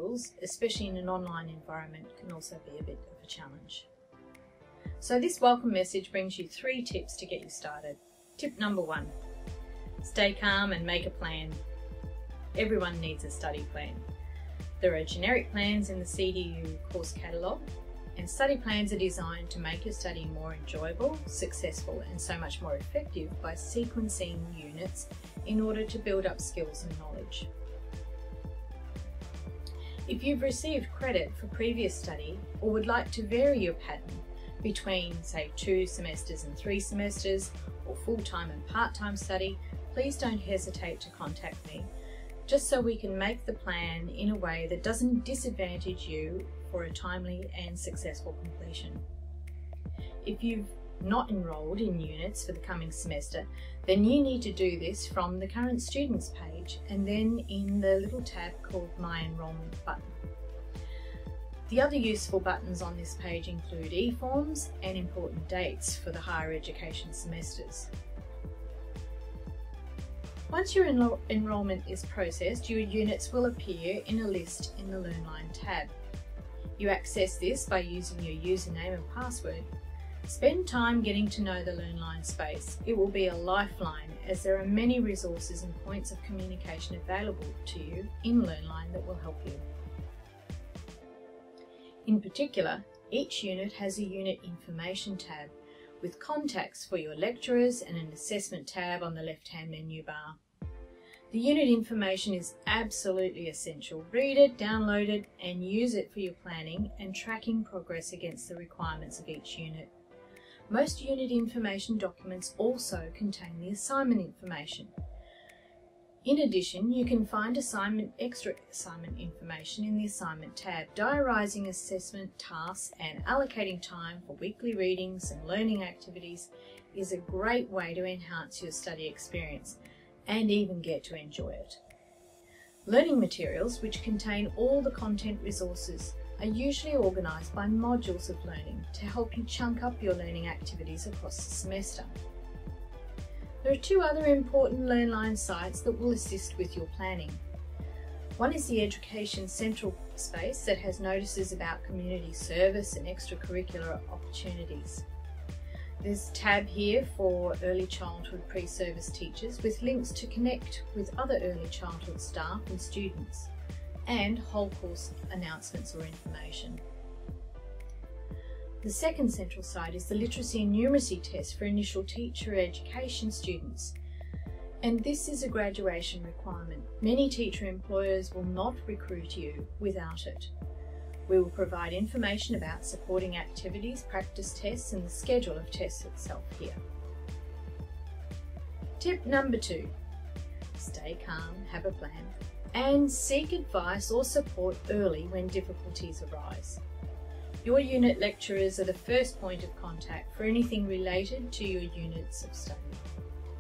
skills, especially in an online environment, can also be a bit of a challenge. So this welcome message brings you 3 tips to get you started. Tip number 1, stay calm and make a plan. Everyone needs a study plan. There are generic plans in the CDU course catalogue, and study plans are designed to make your study more enjoyable, successful and so much more effective by sequencing units in order to build up skills and knowledge. If you've received credit for previous study or would like to vary your pattern between, say, 2 semesters and 3 semesters, or full-time and part-time study, please don't hesitate to contact me, just so we can make the plan in a way that doesn't disadvantage you for a timely and successful completion. If you've not enrolled in units for the coming semester, then you need to do this from the current students page and then in the little tab called My Enrolment button. The other useful buttons on this page include e-forms and important dates for the higher education semesters. Once your enrolment is processed, your units will appear in a list in the LearnLine tab. You access this by using your username and password. Spend time getting to know the LearnLine space. It will be a lifeline as there are many resources and points of communication available to you in LearnLine that will help you. In particular, each unit has a unit information tab with contacts for your lecturers and an assessment tab on the left-hand menu bar. The unit information is absolutely essential. Read it, download it and use it for your planning and tracking progress against the requirements of each unit. Most unit information documents also contain the assignment information. In addition, you can find extra assignment information in the assignment tab. Diarising assessment tasks and allocating time for weekly readings and learning activities is a great way to enhance your study experience and even get to enjoy it. Learning materials, which contain all the content resources, are usually organised by modules of learning to help you chunk up your learning activities across the semester. There are 2 other important LearnLine sites that will assist with your planning. One is the Education Central space that has notices about community service and extracurricular opportunities. There's a tab here for early childhood pre-service teachers with links to connect with other early childhood staff and students, and whole course announcements or information. The second central site is the Literacy and Numeracy test for initial teacher education students, and this is a graduation requirement. Many teacher employers will not recruit you without it. We will provide information about supporting activities, practice tests and the schedule of tests itself here. Tip number 2, stay calm, have a plan, and seek advice or support early when difficulties arise. Your unit lecturers are the first point of contact for anything related to your units of study.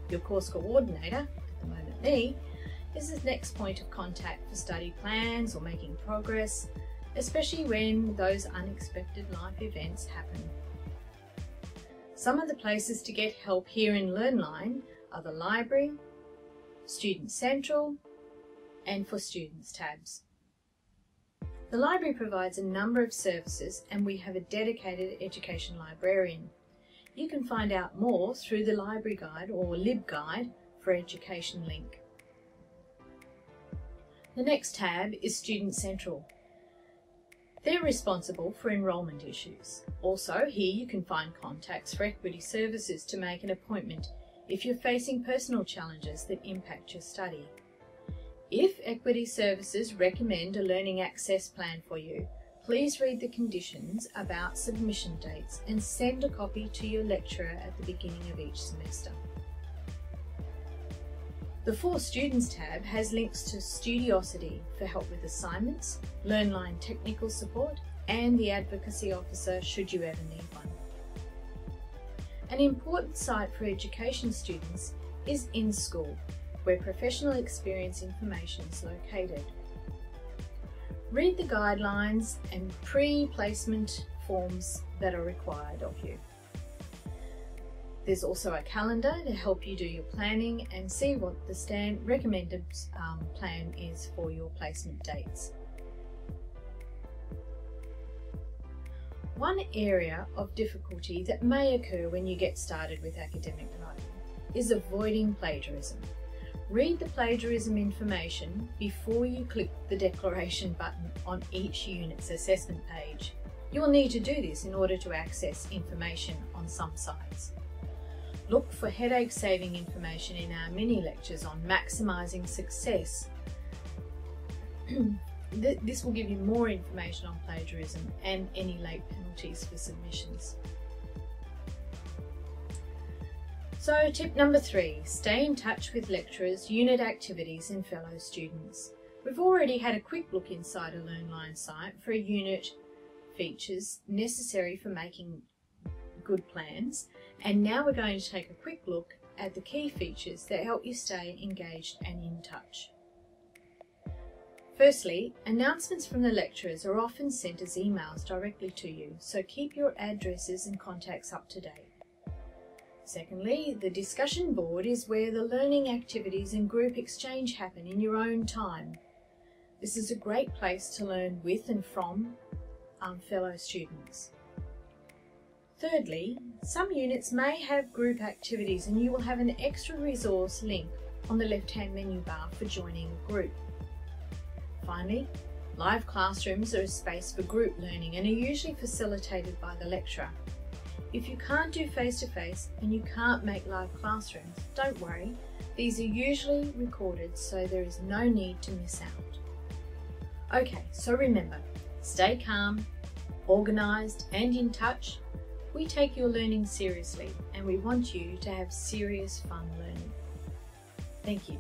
Your course coordinator, at the moment me, is the next point of contact for study plans or making progress, especially when those unexpected life events happen. Some of the places to get help here in LearnLine are the library, Student Central, and for Students tabs. The library provides a number of services and we have a dedicated education librarian. You can find out more through the Library Guide or LibGuide for Education link. The next tab is Student Central. They're responsible for enrolment issues. Also, here you can find contacts for equity services to make an appointment if you're facing personal challenges that impact your study. If Equity Services recommend a learning access plan for you, please read the conditions about submission dates and send a copy to your lecturer at the beginning of each semester. The For Students tab has links to Studiosity for help with assignments, LearnLine technical support, and the Advocacy Officer should you ever need one. An important site for education students is In School, where professional experience information is located. Read the guidelines and pre-placement forms that are required of you. There's also a calendar to help you do your planning and see what the recommended plan is for your placement dates. One area of difficulty that may occur when you get started with academic writing is avoiding plagiarism. Read the plagiarism information before you click the declaration button on each unit's assessment page. You will need to do this in order to access information on some sites. Look for headache-saving information in our mini lectures on maximising success. This will give you more information on plagiarism and any late penalties for submissions. So tip number 3, stay in touch with lecturers, unit activities and fellow students. We've already had a quick look inside a LearnLine site for a unit features necessary for making good plans, and now we're going to take a quick look at the key features that help you stay engaged and in touch. Firstly, announcements from the lecturers are often sent as emails directly to you, so keep your addresses and contacts up to date. Secondly, the discussion board is where the learning activities and group exchange happen in your own time. This is a great place to learn with and from fellow students. Thirdly, some units may have group activities and you will have an extra resource link on the left-hand menu bar for joining a group. Finally, live classrooms are a space for group learning and are usually facilitated by the lecturer. If you can't do face-to-face and you can't make live classrooms, don't worry, these are usually recorded so there is no need to miss out. Okay, so remember, stay calm, organised and in touch. We take your learning seriously and we want you to have serious fun learning. Thank you.